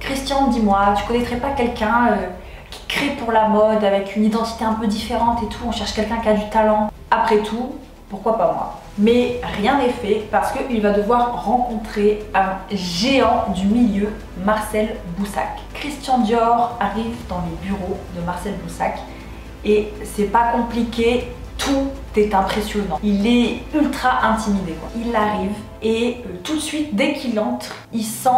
Christian, dis-moi, tu connaîtrais pas quelqu'un qui crée pour la mode avec une identité un peu différente et tout, on cherche quelqu'un qui a du talent. Après tout, pourquoi pas moi? Mais rien n'est fait parce qu'il va devoir rencontrer un géant du milieu, Marcel Boussac. Christian Dior arrive dans les bureaux de Marcel Boussac et c'est pas compliqué, tout est impressionnant. Il est ultra intimidé quoi. Il arrive et tout de suite, dès qu'il entre, il sent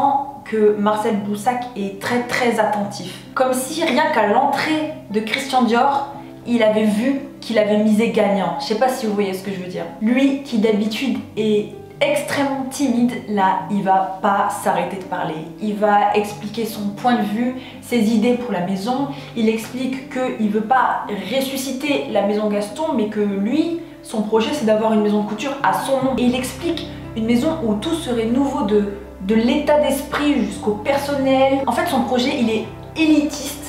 que Marcel Boussac est très attentif. Comme si rien qu'à l'entrée de Christian Dior, il avait vu qu'il avait misé gagnant. Je sais pas si vous voyez ce que je veux dire. Lui qui d'habitude est extrêmement timide, là il va pas s'arrêter de parler. Il va expliquer son point de vue, ses idées pour la maison. Il explique qu'il veut pas ressusciter la maison Gaston, mais que lui, son projet c'est d'avoir une maison de couture à son nom. Et il explique une maison où tout serait nouveau de l'état d'esprit jusqu'au personnel. En fait son projet il est élitiste.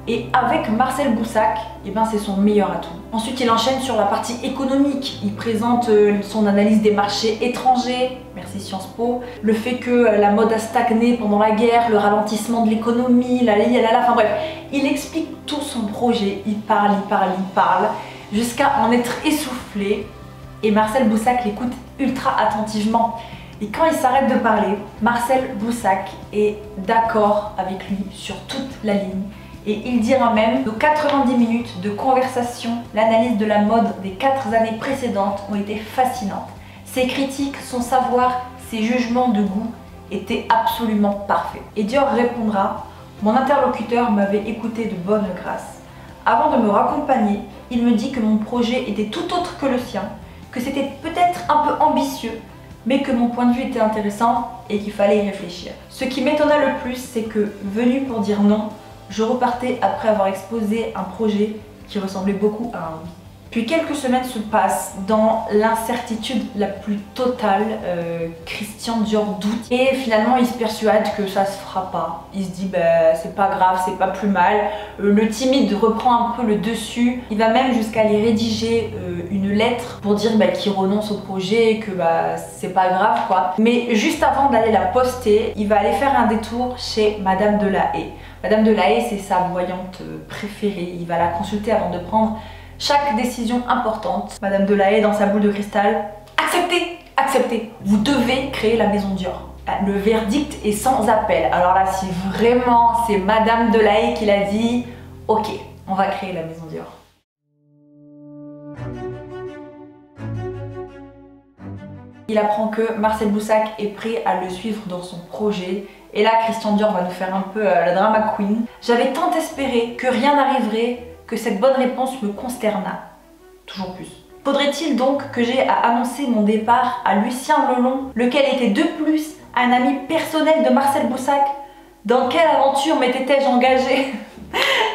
Et avec Marcel Boussac, eh ben, c'est son meilleur atout. Ensuite, il enchaîne sur la partie économique. Il présente son analyse des marchés étrangers, merci Sciences Po, le fait que la mode a stagné pendant la guerre, le ralentissement de l'économie, enfin bref. Il explique tout son projet, il parle, jusqu'à en être essoufflé. Et Marcel Boussac l'écoute ultra attentivement. Et quand il s'arrête de parler, Marcel Boussac est d'accord avec lui sur toute la ligne. Et il dira même, nos 90 minutes de conversation, l'analyse de la mode des 4 années précédentes ont été fascinantes. Ses critiques, son savoir, ses jugements de goût étaient absolument parfaits. Et Dior répondra, mon interlocuteur m'avait écouté de bonne grâce. Avant de me raccompagner, il me dit que mon projet était tout autre que le sien, que c'était peut-être un peu ambitieux, mais que mon point de vue était intéressant et qu'il fallait y réfléchir. Ce qui m'étonna le plus, c'est que, venu pour dire non, je repartais après avoir exposé un projet qui ressemblait beaucoup à un oui. Puis quelques semaines se passent dans l'incertitude la plus totale. Christian Dior doute et finalement il se persuade que ça se fera pas. Il se dit bah c'est pas grave, c'est pas plus mal. Le timide reprend un peu le dessus. Il va même jusqu'à aller rédiger une lettre pour dire bah, qu'il renonce au projet et que bah, c'est pas grave quoi. Mais juste avant d'aller la poster, il va aller faire un détour chez Madame de la Haye. Madame de la Haye, c'est sa voyante préférée. Il va la consulter avant de prendre chaque décision importante. Madame de la Haye dans sa boule de cristal. Acceptez, acceptez. Vous devez créer la maison Dior. Le verdict est sans appel. Alors là, si vraiment c'est Madame de la Haye qui l'a dit, ok, on va créer la maison Dior. Il apprend que Marcel Boussac est prêt à le suivre dans son projet. Et là, Christian Dior va nous faire un peu la drama queen. J'avais tant espéré que rien n'arriverait que cette bonne réponse me consterna. Toujours plus. Faudrait-il donc que j'aie à annoncer mon départ à Lucien Lelon, lequel était de plus un ami personnel de Marcel Boussac? Dans quelle aventure m'étais-je engagée?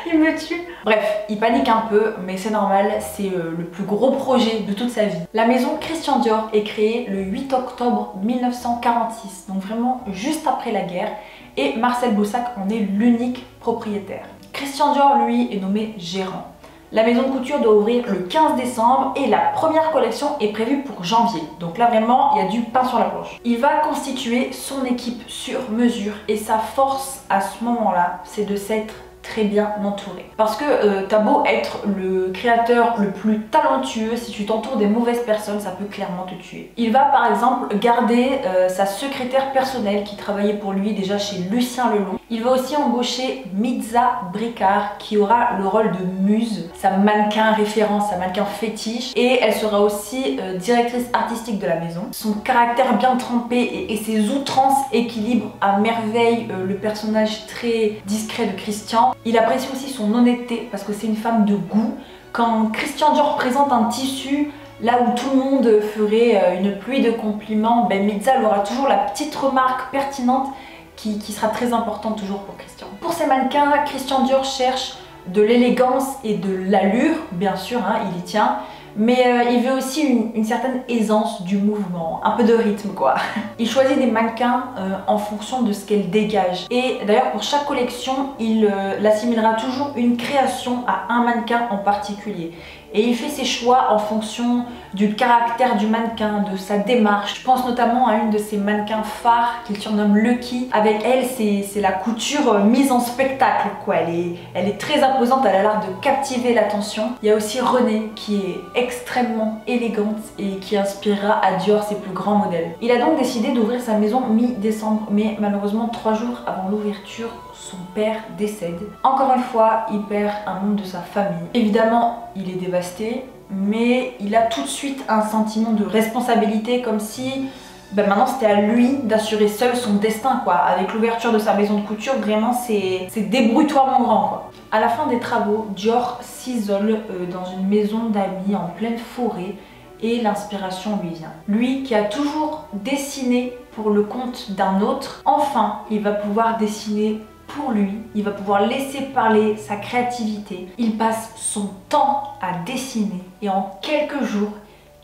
Il me tue. Bref, il panique un peu, mais c'est normal, c'est le plus gros projet de toute sa vie. La maison Christian Dior est créée le 8 octobre 1946, donc vraiment juste après la guerre, et Marcel Boussac en est l'unique propriétaire. Christian Dior, lui, est nommé gérant. La maison de couture doit ouvrir le 15 décembre et la première collection est prévue pour janvier. Donc là vraiment, il y a du pain sur la planche. Il va constituer son équipe sur mesure et sa force à ce moment-là, c'est de s'être très bien entouré. Parce que t'as beau être le créateur le plus talentueux, si tu t'entoures des mauvaises personnes, ça peut clairement te tuer. Il va par exemple garder sa secrétaire personnelle qui travaillait pour lui déjà chez Lucien Lelon. Il va aussi embaucher Mitza Bricard qui aura le rôle de muse, sa mannequin référence, sa mannequin fétiche, et elle sera aussi directrice artistique de la maison. Son caractère bien trempé et ses outrances équilibrent à merveille le personnage très discret de Christian. Il apprécie aussi son honnêteté parce que c'est une femme de goût. Quand Christian Dior présente un tissu là où tout le monde ferait une pluie de compliments, ben Mitza elle aura toujours la petite remarque pertinente qui sera très importante toujours pour Christian. Pour ses mannequins, Christian Dior cherche de l'élégance et de l'allure, bien sûr, hein, il y tient, mais il veut aussi une certaine aisance du mouvement, un peu de rythme quoi. Il choisit des mannequins en fonction de ce qu'elles dégagent. Et d'ailleurs pour chaque collection, il assimilera toujours une création à un mannequin en particulier. Et il fait ses choix en fonction du caractère du mannequin, de sa démarche. Je pense notamment à une de ses mannequins phares qu'il surnomme Lucky. Avec elle, c'est la couture mise en spectacle, quoi. Elle est très imposante, elle a l'air de captiver l'attention. Il y a aussi Renée qui est extrêmement élégante et qui inspirera à Dior ses plus grands modèles. Il a donc décidé d'ouvrir sa maison mi-décembre, mais malheureusement 3 jours avant l'ouverture, son père décède. Encore une fois, il perd un membre de sa famille. Évidemment, il est dévasté, mais il a tout de suite un sentiment de responsabilité, comme si maintenant c'était à lui d'assurer seul son destin, quoi. Avec l'ouverture de sa maison de couture, vraiment c'est débrouille-toi mon grand, quoi. À la fin des travaux, Dior s'isole dans une maison d'amis en pleine forêt et l'inspiration lui vient. Lui qui a toujours dessiné pour le compte d'un autre, enfin il va pouvoir dessiner pour lui, il va pouvoir laisser parler sa créativité. Il passe son temps à dessiner et en quelques jours,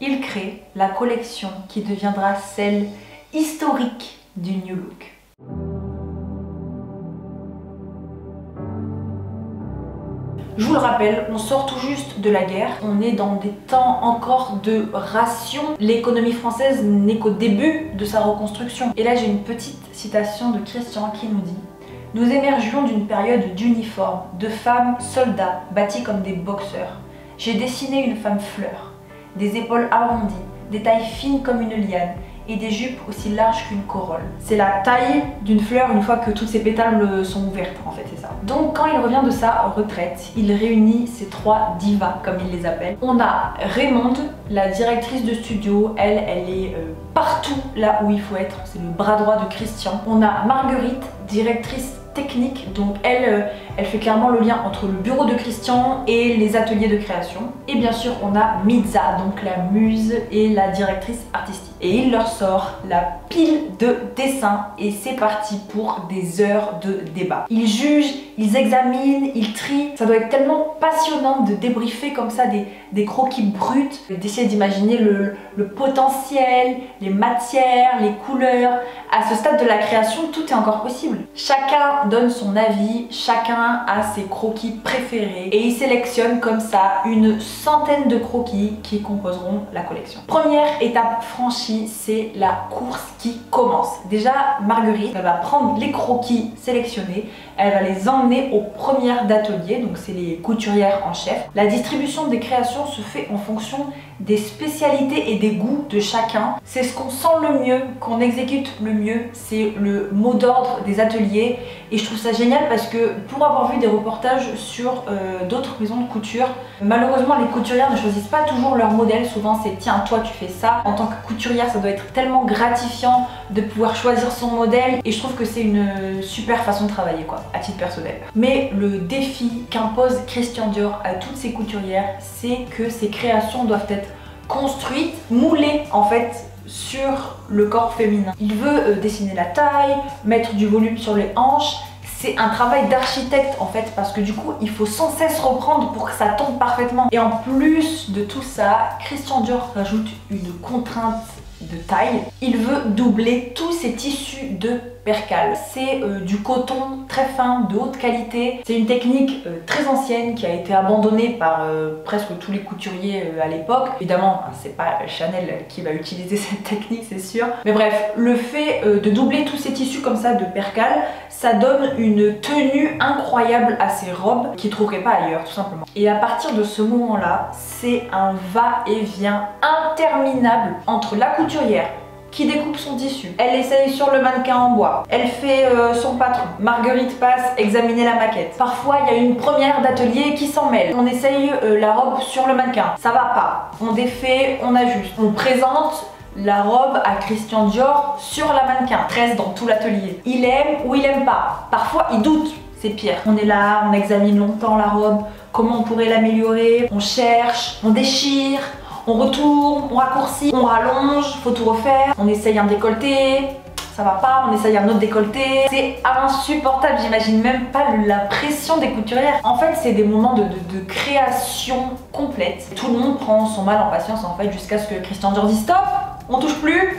il crée la collection qui deviendra celle historique du New Look. Je vous le rappelle, on sort tout juste de la guerre, on est dans des temps encore de ration. L'économie française n'est qu'au début de sa reconstruction. Et là j'ai une petite citation de Christian qui nous dit: nous émergions d'une période d'uniformes, de femmes soldats bâtis comme des boxeurs. J'ai dessiné une femme fleur, des épaules arrondies, des tailles fines comme une liane et des jupes aussi larges qu'une corolle. C'est la taille d'une fleur une fois que toutes ses pétales sont ouvertes, en fait, c'est ça. Donc quand il revient de sa retraite, il réunit ses 3 divas, comme il les appelle. On a Raymonde, la directrice de studio, elle est partout là où il faut être, c'est le bras droit de Christian. On a Marguerite, directrice technique, donc elle fait clairement le lien entre le bureau de Christian et les ateliers de création. Et bien sûr on a Mitza, donc la muse et la directrice artistique. Et il leur sort la pile de dessins et c'est parti pour des heures de débat. Ils jugent, ils examinent, ils trient. Ça doit être tellement passionnant de débriefer comme ça des croquis bruts, d'essayer d'imaginer le potentiel, les matières, les couleurs. À ce stade de la création, tout est encore possible. Chacun donne son avis, chacun a ses croquis préférés et il sélectionne comme ça une centaine de croquis qui composeront la collection. Première étape franchie, c'est la course qui commence. Déjà, Marguerite, elle va prendre les croquis sélectionnés, elle va les emmener aux premières d'atelier, donc c'est les couturières en chef. La distribution des créations se fait en fonction des spécialités et des goûts de chacun. C'est ce qu'on sent le mieux, qu'on exécute le mieux, c'est le mot d'ordre des ateliers. Et je trouve ça génial parce que pour avoir vu des reportages sur d'autres maisons de couture, malheureusement les couturières ne choisissent pas toujours leur modèle. Souvent c'est tiens toi tu fais ça. En tant que couturière ça doit être tellement gratifiant de pouvoir choisir son modèle et je trouve que c'est une super façon de travailler quoi, à titre personnel. Mais le défi qu'impose Christian Dior à toutes ses couturières, c'est que ses créations doivent être construites, moulées en fait sur le corps féminin. Il veut dessiner la taille, mettre du volume sur les hanches. C'est un travail d'architecte en fait parce que du coup il faut sans cesse reprendre pour que ça tombe parfaitement. Et en plus de tout ça, Christian Dior rajoute une contrainte de taille. Il veut doubler tous ces tissus de percale. C'est du coton très fin, de haute qualité. C'est une technique très ancienne qui a été abandonnée par presque tous les couturiers à l'époque. Évidemment, c'est pas Chanel qui va utiliser cette technique, c'est sûr. Mais bref, le fait de doubler tous ces tissus comme ça de percale, ça donne une tenue incroyable à ces robes qui ne trouveraient pas ailleurs, tout simplement. Et à partir de ce moment-là, c'est un va-et-vient interminable entre la couturière qui découpe son tissu, elle essaye sur le mannequin en bois, elle fait son patron, Marguerite passe examiner la maquette. Parfois il y a une première d'atelier qui s'en mêle, on essaye la robe sur le mannequin, ça va pas, on défait, on ajuste, on présente la robe à Christian Dior sur la mannequin, 13 dans tout l'atelier. Il aime ou il aime pas, parfois il doute, c'est pire. On est là, on examine longtemps la robe, comment on pourrait l'améliorer, on cherche, on déchire, on retourne, on raccourcit, on rallonge, faut tout refaire, on essaye un décolleté, ça va pas, on essaye un autre décolleté. C'est insupportable, j'imagine même pas la pression des couturières. En fait, c'est des moments de création complète. Tout le monde prend son mal en patience en fait jusqu'à ce que Christian Dior dise stop, on touche plus,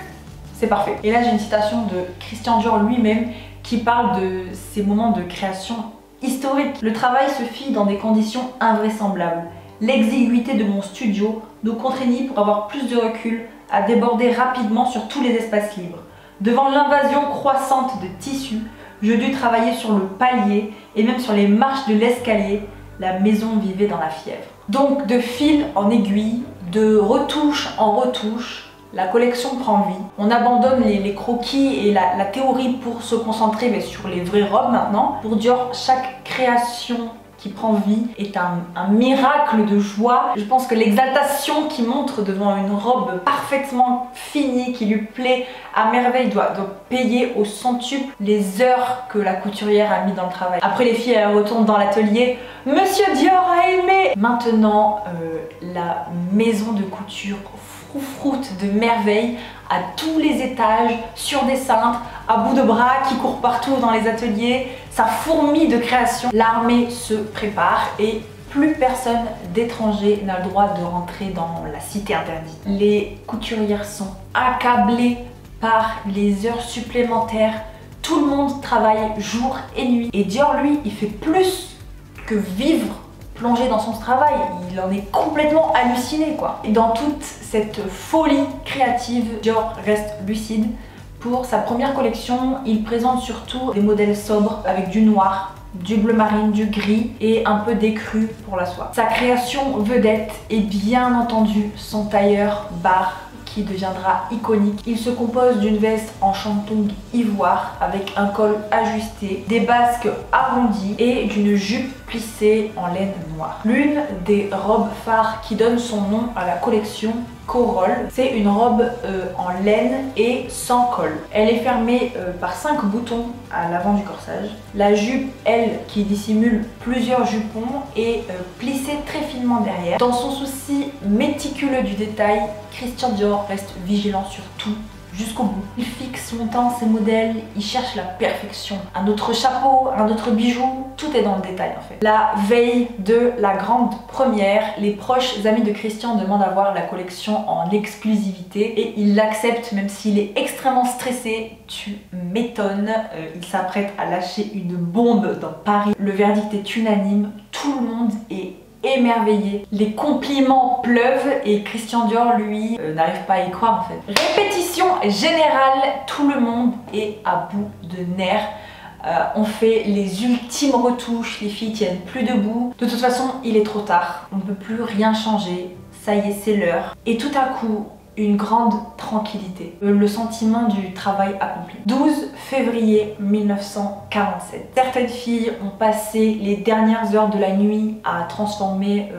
c'est parfait. Et là j'ai une citation de Christian Dior lui-même qui parle de ces moments de création historique. Le travail se fit dans des conditions invraisemblables. L'exiguïté de mon studio nous contraignit pour avoir plus de recul à déborder rapidement sur tous les espaces libres. Devant l'invasion croissante de tissus, je dus travailler sur le palier et même sur les marches de l'escalier. La maison vivait dans la fièvre. Donc de fil en aiguille, de retouche en retouche, la collection prend vie. On abandonne les croquis et la théorie pour se concentrer sur les vraies robes maintenant. Pour Dior, chaque création qui prend vie est un miracle de joie. Je pense que l'exaltation qu'il montre devant une robe parfaitement finie, qui lui plaît à merveille, doit payer au centuple les heures que la couturière a mis dans le travail. Après les filles, elles retournent dans l'atelier. Monsieur Dior a aimé. Maintenant, la maison de couture froufroute de merveille à tous les étages, sur des cintres, à bout de bras, qui courent partout dans les ateliers. Ça fourmille de création. L'armée se prépare et plus personne d'étranger n'a le droit de rentrer dans la cité interdite. Les couturières sont accablées par les heures supplémentaires. Tout le monde travaille jour et nuit. Et Dior, lui, il fait plus que vivre plongé dans son travail, il en est complètement halluciné quoi. Et dans toute cette folie créative, Dior reste lucide. Pour sa première collection, il présente surtout des modèles sobres avec du noir, du bleu marine, du gris et un peu d'écru pour la soie. Sa création vedette est bien entendu son tailleur bar qui deviendra iconique. Il se compose d'une veste en shantung ivoire avec un col ajusté, des basques arrondies et d'une jupe plissée en laine noire. L'une des robes phares qui donne son nom à la collection, Corolle, c'est une robe en laine et sans col. Elle est fermée par 5 boutons à l'avant du corsage. La jupe, elle, qui dissimule plusieurs jupons, est plissée très finement derrière. Dans son souci méticuleux du détail, Christian Dior reste vigilant sur tout jusqu'au bout. Il fixe longtemps ses modèles, il cherche la perfection. Un autre chapeau, un autre bijou, tout est dans le détail en fait. La veille de la grande première, les proches amis de Christian demandent à voir la collection en exclusivité et il l'accepte même s'il est extrêmement stressé. Tu m'étonnes, il s'apprête à lâcher une bombe dans Paris. Le verdict est unanime, tout le monde est émerveillé. Les compliments pleuvent et Christian Dior, lui, n'arrive pas à y croire en fait. Répétition générale, tout le monde est à bout de nerfs. On fait les ultimes retouches, les filles tiennent plus debout. De toute façon, il est trop tard. On ne peut plus rien changer. Ça y est, c'est l'heure. Et tout à coup, une grande tranquillité. Le sentiment du travail accompli. 12 février 1947. Certaines filles ont passé les dernières heures de la nuit à transformer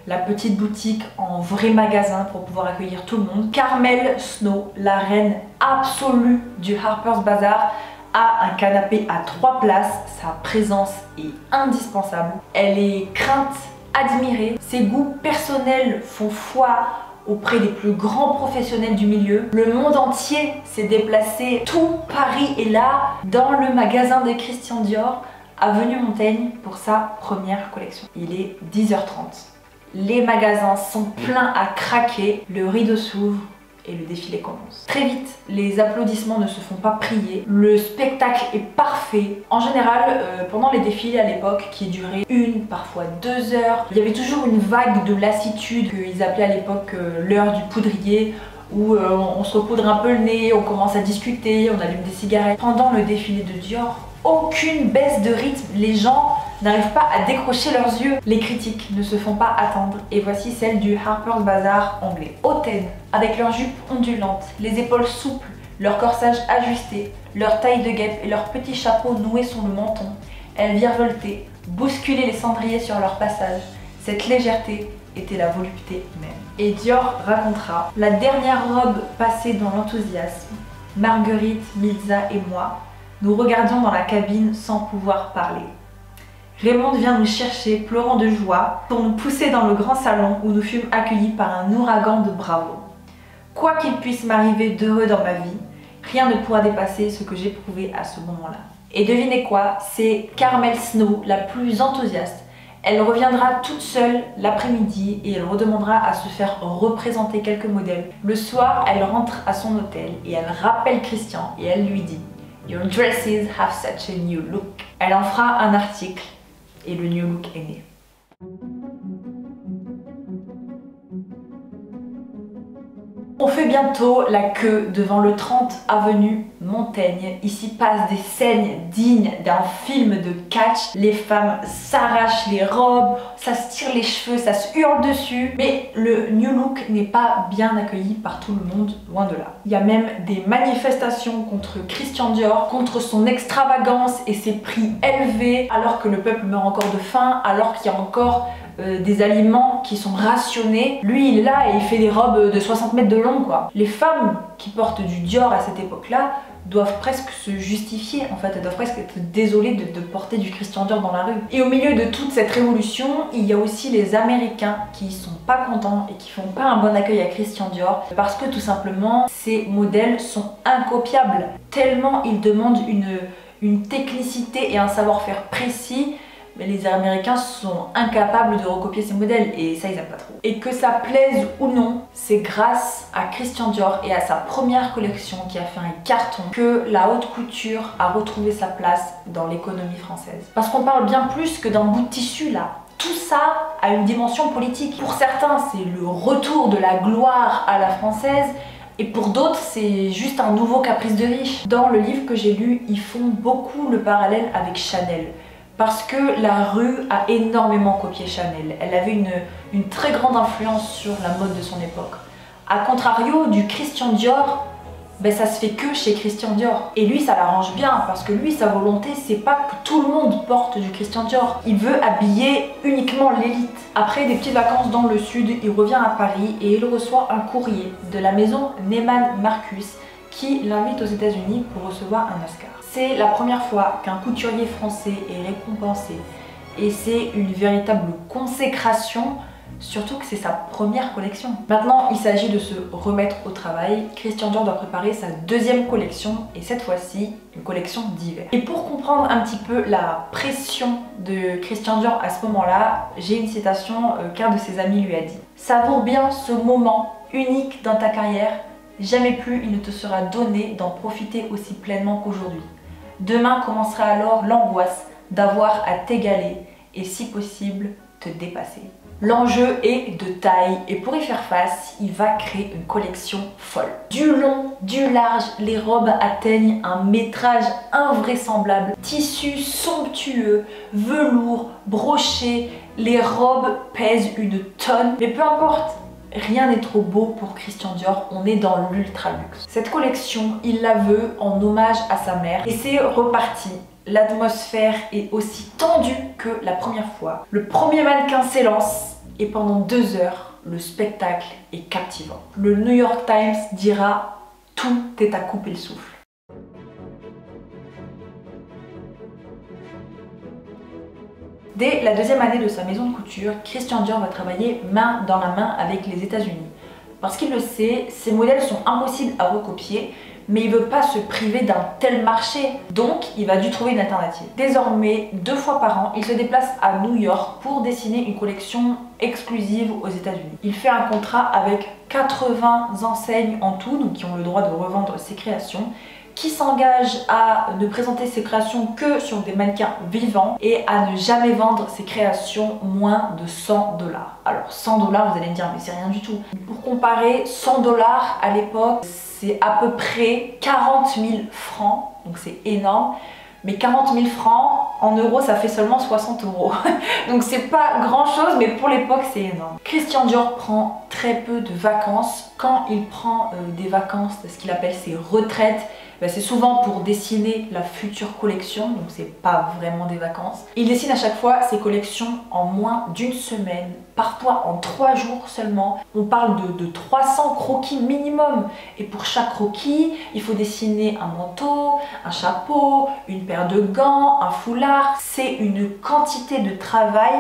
la petite boutique en vrai magasin pour pouvoir accueillir tout le monde. Carmel Snow, la reine absolue du Harper's Bazaar, a un canapé à 3 places. Sa présence est indispensable. Elle est crainte, admirée. Ses goûts personnels font foi auprès des plus grands professionnels du milieu. Le monde entier s'est déplacé, tout Paris est là dans le magasin de Christian Dior, avenue Montaigne, pour sa première collection. Il est 10h30. Les magasins sont pleins à craquer, le rideau s'ouvre et le défilé commence. Très vite, les applaudissements ne se font pas prier, le spectacle est parfait. En général, pendant les défilés à l'époque, qui duraient 1, parfois 2 heures, il y avait toujours une vague de lassitude qu'ils appelaient à l'époque l'heure du poudrier, où on se repoudre un peu le nez, on commence à discuter, on allume des cigarettes. Pendant le défilé de Dior, aucune baisse de rythme, les gens n'arrivent pas à décrocher leurs yeux. Les critiques ne se font pas attendre et voici celle du Harper's Bazaar anglais. Hautaines, avec leurs jupes ondulantes, les épaules souples, leur corsage ajusté, leur taille de guêpe et leurs petits chapeaux noués sur le menton, elles virevoltaient, bousculaient les cendriers sur leur passage. Cette légèreté était la volupté même. Et Dior racontera: la dernière robe passée dans l'enthousiasme, Marguerite, Milza et moi, nous regardions dans la cabine sans pouvoir parler. Raymond vient nous chercher, pleurant de joie, pour nous pousser dans le grand salon où nous fûmes accueillis par un ouragan de bravos. Quoi qu'il puisse m'arriver d'heureux dans ma vie, rien ne pourra dépasser ce que j'éprouvais à ce moment-là. Et devinez quoi, c'est Carmel Snow, la plus enthousiaste. Elle reviendra toute seule l'après-midi et elle redemandera à se faire représenter quelques modèles. Le soir, elle rentre à son hôtel et elle rappelle Christian et elle lui dit: Your dresses have such a new look. Elle en fera un article et le new look est né. On fait bientôt la queue devant le 30 avenue Montaigne. Ici passent des scènes dignes d'un film de catch. Les femmes s'arrachent les robes, ça se tire les cheveux, ça se hurle dessus. Mais le new look n'est pas bien accueilli par tout le monde, loin de là. Il y a même des manifestations contre Christian Dior, contre son extravagance et ses prix élevés, alors que le peuple meurt encore de faim, alors qu'il y a encore des aliments qui sont rationnés. Lui il est là et il fait des robes de 60 mètres de long quoi. Les femmes qui portent du Dior à cette époque là doivent presque se justifier en fait, elles doivent presque être désolées de porter du Christian Dior dans la rue. Et au milieu de toute cette révolution, il y a aussi les Américains qui sont pas contents et qui font pas un bon accueil à Christian Dior parce que tout simplement ces modèles sont incopiables, tellement ils demandent une technicité et un savoir-faire précis. Mais les Américains sont incapables de recopier ces modèles et ça ils aiment pas trop. Et que ça plaise ou non, c'est grâce à Christian Dior et à sa première collection qui a fait un carton que la haute couture a retrouvé sa place dans l'économie française. Parce qu'on parle bien plus que d'un bout de tissu là. Tout ça a une dimension politique. Pour certains c'est le retour de la gloire à la française. Et pour d'autres, c'est juste un nouveau caprice de riche. Dans le livre que j'ai lu, ils font beaucoup le parallèle avec Chanel. Parce que la rue a énormément copié Chanel. Elle avait une très grande influence sur la mode de son époque. A contrario du Christian Dior, ben ça se fait que chez Christian Dior. Et lui ça l'arrange bien parce que lui sa volonté c'est pas que tout le monde porte du Christian Dior. Il veut habiller uniquement l'élite. Après des petites vacances dans le sud, il revient à Paris et il reçoit un courrier de la maison Neiman Marcus qui l'invite aux États-Unis pour recevoir un Oscar. C'est la première fois qu'un couturier français est récompensé et c'est une véritable consécration, surtout que c'est sa première collection. Maintenant, il s'agit de se remettre au travail. Christian Dior doit préparer sa deuxième collection et cette fois-ci, une collection d'hiver. Et pour comprendre un petit peu la pression de Christian Dior à ce moment-là, j'ai une citation qu'un de ses amis lui a dit. « Savoure bien ce moment unique dans ta carrière. Jamais plus il ne te sera donné d'en profiter aussi pleinement qu'aujourd'hui. Demain commencera alors l'angoisse d'avoir à t'égaler et si possible te dépasser. » L'enjeu est de taille et pour y faire face, il va créer une collection folle. Du long, du large, les robes atteignent un métrage invraisemblable. Tissu somptueux, velours, broché, les robes pèsent une tonne. Mais peu importe, rien n'est trop beau pour Christian Dior, on est dans l'ultra luxe. Cette collection, il la veut en hommage à sa mère et c'est reparti. L'atmosphère est aussi tendue que la première fois. Le premier mannequin s'élance et pendant 2 heures, le spectacle est captivant. Le New York Times dira « Tout est à couper le souffle ». Dès la deuxième année de sa maison de couture, Christian Dior va travailler main dans la main avec les États-Unis. Parce qu'il le sait, ces modèles sont impossibles à recopier, mais il ne veut pas se priver d'un tel marché, donc il va dû trouver une alternative. Désormais, 2 fois par an, il se déplace à New York pour dessiner une collection exclusive aux États-Unis. Il fait un contrat avec 80 enseignes en tout, donc qui ont le droit de revendre ses créations, qui s'engage à ne présenter ses créations que sur des mannequins vivants et à ne jamais vendre ses créations moins de 100 $. Alors 100 $, vous allez me dire, mais c'est rien du tout. Pour comparer, 100 $ à l'époque, c'est à peu près 40 000 francs, donc c'est énorme. Mais 40 000 francs, en euros, ça fait seulement 60 €. Donc c'est pas grand chose, mais pour l'époque, c'est énorme. Christian Dior prend très peu de vacances. Quand il prend des vacances, ce qu'il appelle ses retraites, c'est souvent pour dessiner la future collection, donc c'est pas vraiment des vacances. Il dessine à chaque fois ses collections en moins d'1 semaine, parfois en 3 jours seulement. On parle de 300 croquis minimum. Et pour chaque croquis, il faut dessiner un manteau, un chapeau, une paire de gants, un foulard. C'est une quantité de travail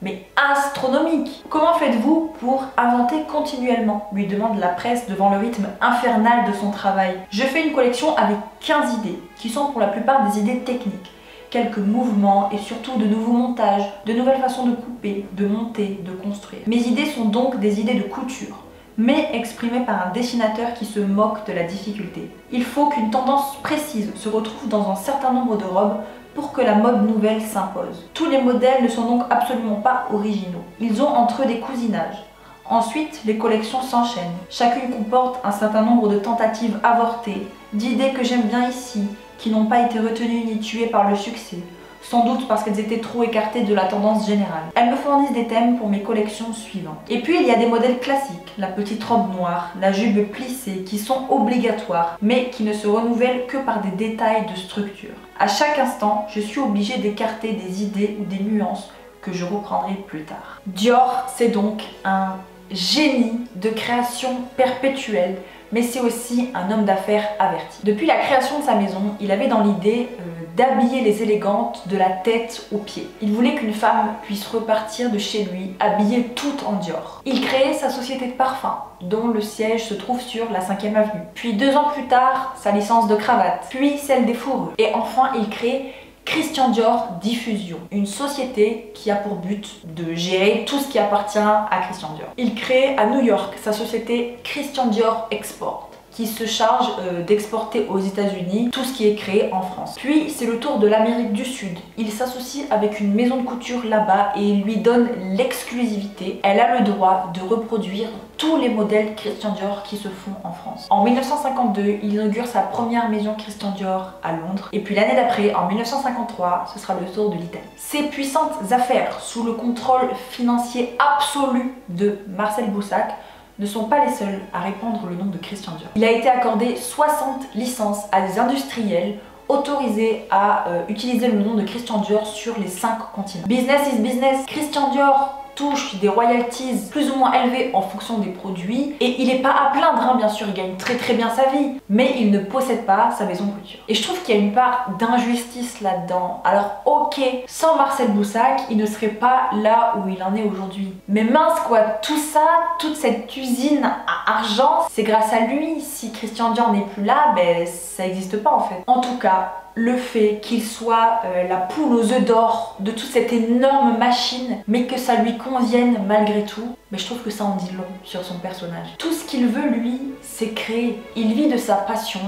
mais astronomique. Comment faites-vous pour inventer continuellement? Lui demande la presse devant le rythme infernal de son travail. Je fais une collection avec 15 idées, qui sont pour la plupart des idées techniques. Quelques mouvements et surtout de nouveaux montages, de nouvelles façons de couper, de monter, de construire. Mes idées sont donc des idées de couture, mais exprimées par un dessinateur qui se moque de la difficulté. Il faut qu'une tendance précise se retrouve dans un certain nombre de robes pour que la mode nouvelle s'impose. Tous les modèles ne sont donc absolument pas originaux. Ils ont entre eux des cousinages. Ensuite, les collections s'enchaînent. Chacune comporte un certain nombre de tentatives avortées, d'idées que j'aime bien ici, qui n'ont pas été retenues ni tuées par le succès. Sans doute parce qu'elles étaient trop écartées de la tendance générale. Elles me fournissent des thèmes pour mes collections suivantes. Et puis il y a des modèles classiques, la petite robe noire, la jupe plissée, qui sont obligatoires, mais qui ne se renouvellent que par des détails de structure. À chaque instant, je suis obligée d'écarter des idées ou des nuances que je reprendrai plus tard. Dior, c'est donc un génie de création perpétuelle, mais c'est aussi un homme d'affaires averti. Depuis la création de sa maison, il avait dans l'idée d'habiller les élégantes de la tête aux pieds. Il voulait qu'une femme puisse repartir de chez lui habillée toute en Dior. Il créait sa société de parfums, dont le siège se trouve sur la 5e avenue. Puis 2 ans plus tard, sa licence de cravate, puis celle des fourrures. Et enfin, il crée Christian Dior Diffusion, une société qui a pour but de gérer tout ce qui appartient à Christian Dior. Il crée à New York sa société Christian Dior Export, qui se charge d'exporter aux États-Unis tout ce qui est créé en France. Puis c'est le tour de l'Amérique du Sud. Il s'associe avec une maison de couture là-bas et il lui donne l'exclusivité. Elle a le droit de reproduire tous les modèles Christian Dior qui se font en France. En 1952, il inaugure sa première maison Christian Dior à Londres. Et puis l'année d'après, en 1953, ce sera le tour de l'Italie. Ces puissantes affaires, sous le contrôle financier absolu de Marcel Boussac, ne sont pas les seuls à répandre le nom de Christian Dior. Il a été accordé 60 licences à des industriels autorisés à utiliser le nom de Christian Dior sur les 5 continents. Business is business. Christian Dior touche des royalties plus ou moins élevées en fonction des produits et il n'est pas à plaindre, hein, bien sûr, il gagne très bien sa vie, mais il ne possède pas sa maison de couture. Et je trouve qu'il y a une part d'injustice là-dedans. Alors ok, sans Marcel Boussac, il ne serait pas là où il en est aujourd'hui. Mais mince quoi, tout ça, toute cette usine à argent, c'est grâce à lui. Si Christian Dior n'est plus là, ben ça n'existe pas en fait. En tout cas, le fait qu'il soit la poule aux œufs d'or de toute cette énorme machine, mais que ça lui convienne malgré tout, mais je trouve que ça en dit long sur son personnage. Tout ce qu'il veut lui, c'est créer. Il vit de sa passion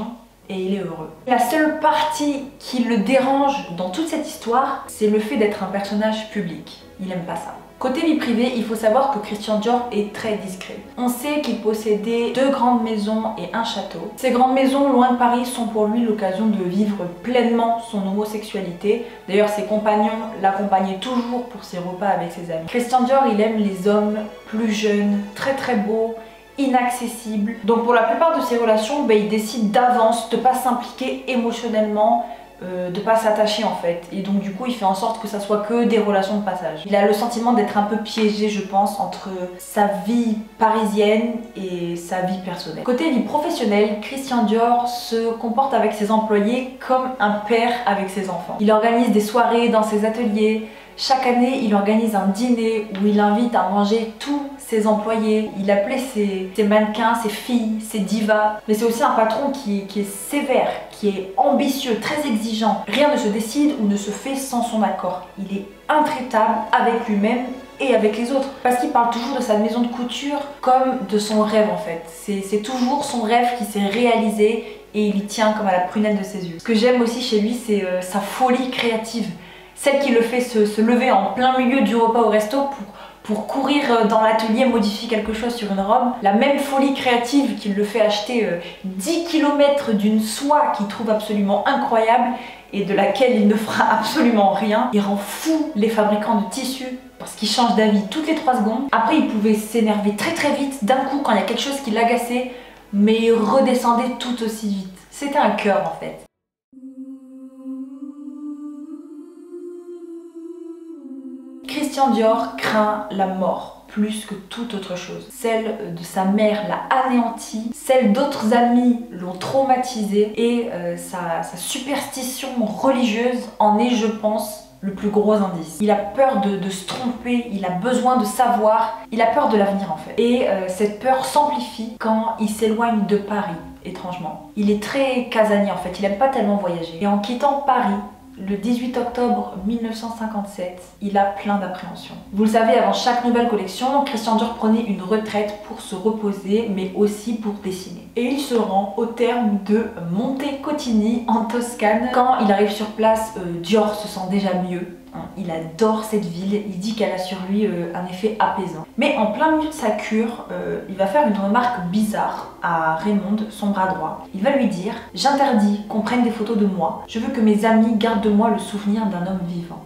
et il est heureux. La seule partie qui le dérange dans toute cette histoire, c'est le fait d'être un personnage public. Il aime pas ça. Côté vie privée, il faut savoir que Christian Dior est très discret. On sait qu'il possédait 2 grandes maisons et un château. Ces grandes maisons, loin de Paris, sont pour lui l'occasion de vivre pleinement son homosexualité. D'ailleurs, ses compagnons l'accompagnaient toujours pour ses repas avec ses amis. Christian Dior, il aime les hommes plus jeunes, très beaux, inaccessibles. Donc pour la plupart de ses relations, il décide d'avance de ne pas s'impliquer émotionnellement, de pas s'attacher en fait, et donc du coup il fait en sorte que ça soit que des relations de passage. Il a le sentiment d'être un peu piégé, je pense, entre sa vie parisienne et sa vie personnelle. Côté vie professionnelle, Christian Dior se comporte avec ses employés comme un père avec ses enfants. Il organise des soirées dans ses ateliers. Chaque année, il organise un dîner où il invite à manger tous ses employés. Il appelait ses mannequins, ses filles, ses divas. Mais c'est aussi un patron qui est sévère, qui est ambitieux, très exigeant. Rien ne se décide ou ne se fait sans son accord. Il est intraitable avec lui-même et avec les autres. Parce qu'il parle toujours de sa maison de couture comme de son rêve en fait. C'est toujours son rêve qui s'est réalisé et il y tient comme à la prunelle de ses yeux. Ce que j'aime aussi chez lui, c'est sa folie créative. Celle qui le fait se lever en plein milieu du repas au resto pour courir dans l'atelier, modifier quelque chose sur une robe. La même folie créative qui le fait acheter 10 km d'une soie qu'il trouve absolument incroyable et de laquelle il ne fera absolument rien. Il rend fou les fabricants de tissus parce qu'il change d'avis toutes les 3 secondes. Après, il pouvait s'énerver très vite d'un coup quand il y a quelque chose qui l'agaçait, mais il redescendait tout aussi vite. C'était un cœur en fait. Christian Dior craint la mort plus que toute autre chose. Celle de sa mère l'a anéanti, celle d'autres amis l'ont traumatisé et sa superstition religieuse en est, je pense, le plus gros indice. Il a peur de se tromper, il a besoin de savoir, il a peur de l'avenir en fait. Et cette peur s'amplifie quand il s'éloigne de Paris, étrangement. Il est très casanier en fait, il aime pas tellement voyager. Et en quittant Paris, le 18 octobre 1957, il a plein d'appréhensions. Vous le savez, avant chaque nouvelle collection, Christian Dior prenait une retraite pour se reposer, mais aussi pour dessiner. Et il se rend au terme de Monte Cotigny en Toscane. Quand il arrive sur place, Dior se sent déjà mieux. Il adore cette ville, il dit qu'elle a sur lui un effet apaisant. Mais en plein milieu de sa cure, il va faire une remarque bizarre à Raymond, son bras droit. Il va lui dire « J'interdis qu'on prenne des photos de moi, je veux que mes amis gardent de moi le souvenir d'un homme vivant ».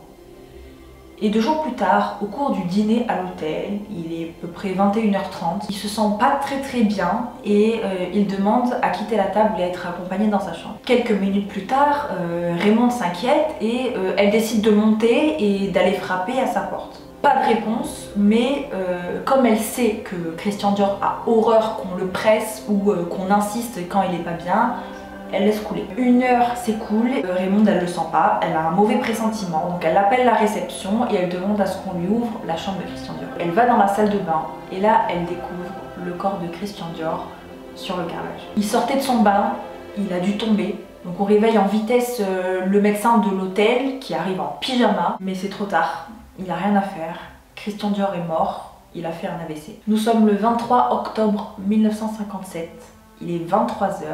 Et 2 jours plus tard, au cours du dîner à l'hôtel, il est à peu près 21h30, il se sent pas très bien et il demande à quitter la table et à être accompagné dans sa chambre. Quelques minutes plus tard, Raymond s'inquiète et elle décide de monter et d'aller frapper à sa porte. Pas de réponse, mais comme elle sait que Christian Dior a horreur qu'on le presse ou qu'on insiste quand il est pas bien, elle laisse couler. 1 heure s'écoule, Raymond elle le sent pas, elle a un mauvais pressentiment, donc elle appelle la réception et elle demande à ce qu'on lui ouvre la chambre de Christian Dior. Elle va dans la salle de bain et là elle découvre le corps de Christian Dior sur le carrelage. Il sortait de son bain, il a dû tomber, donc on réveille en vitesse le médecin de l'hôtel qui arrive en pyjama, mais c'est trop tard, il n'a rien à faire, Christian Dior est mort, il a fait un AVC. Nous sommes le 23 octobre 1957, il est 23h.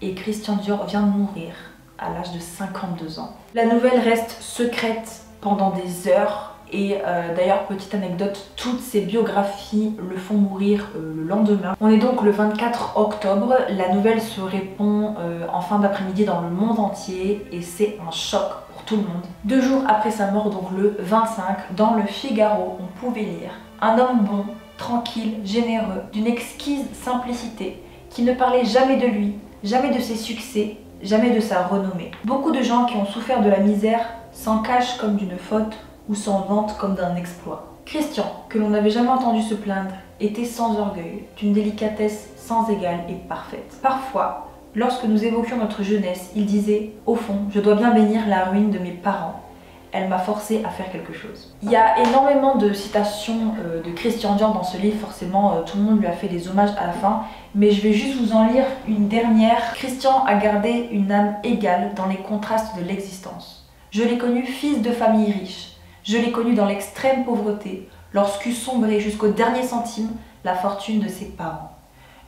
Et Christian Dior vient de mourir à l'âge de 52 ans. La nouvelle reste secrète pendant des heures et d'ailleurs, petite anecdote, toutes ces biographies le font mourir le lendemain. On est donc le 24 octobre, la nouvelle se répand en fin d'après-midi dans le monde entier et c'est un choc pour tout le monde. 2 jours après sa mort, donc le 25, dans le Figaro, on pouvait lire « Un homme bon, tranquille, généreux, d'une exquise simplicité, qui ne parlait jamais de lui, jamais de ses succès, jamais de sa renommée. Beaucoup de gens qui ont souffert de la misère s'en cachent comme d'une faute ou s'en vantent comme d'un exploit. Christian, que l'on n'avait jamais entendu se plaindre, était sans orgueil, d'une délicatesse sans égale et parfaite. Parfois, lorsque nous évoquions notre jeunesse, il disait « Au fond, je dois bien bénir la ruine de mes parents. Elle m'a forcé à faire quelque chose ». Il y a énormément de citations de Christian Dior dans ce livre, forcément tout le monde lui a fait des hommages à la fin, mais je vais juste vous en lire une dernière. Christian a gardé une âme égale dans les contrastes de l'existence. Je l'ai connu fils de famille riche, je l'ai connu dans l'extrême pauvreté, lorsqu'eut sombré jusqu'au dernier centime la fortune de ses parents.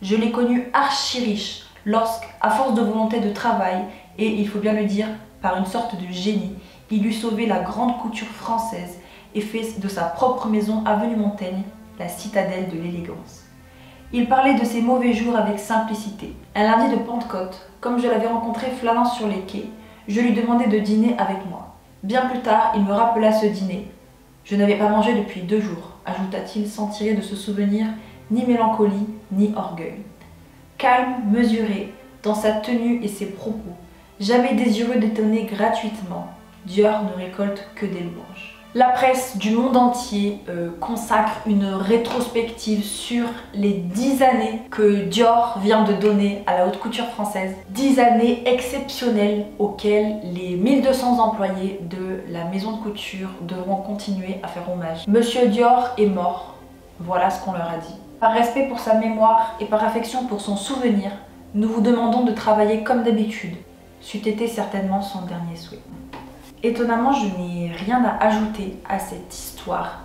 Je l'ai connu archi-riche, lorsqu'à force de volonté de travail, et il faut bien le dire, par une sorte de génie, il eut sauvé la grande couture française et fait de sa propre maison avenue Montaigne la citadelle de l'élégance. Il parlait de ses mauvais jours avec simplicité. Un lundi de Pentecôte, comme je l'avais rencontré flânant sur les quais, je lui demandai de dîner avec moi. Bien plus tard, il me rappela ce dîner. Je n'avais pas mangé depuis 2 jours, ajouta-t-il sans tirer de ce souvenir ni mélancolie ni orgueil. Calme, mesuré, dans sa tenue et ses propos, jamais désireux d'étonner gratuitement, Dior ne récolte que des louanges. La presse du monde entier consacre une rétrospective sur les 10 années que Dior vient de donner à la haute couture française. 10 années exceptionnelles auxquelles les 1200 employés de la maison de couture devront continuer à faire hommage. Monsieur Dior est mort, voilà ce qu'on leur a dit. Par respect pour sa mémoire et par affection pour son souvenir, nous vous demandons de travailler comme d'habitude. C'eût été certainement son dernier souhait. Étonnamment, je n'ai rien à ajouter à cette histoire.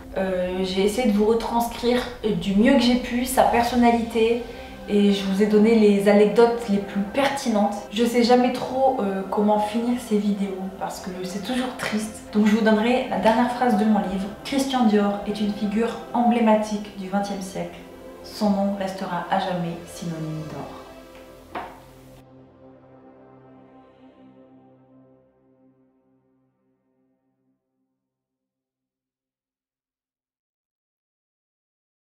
J'ai essayé de vous retranscrire du mieux que j'ai pu sa personnalité et je vous ai donné les anecdotes les plus pertinentes. Je sais jamais trop comment finir ces vidéos parce que c'est toujours triste. Donc je vous donnerai la dernière phrase de mon livre. Christian Dior est une figure emblématique du XXe siècle. Son nom restera à jamais synonyme d'or.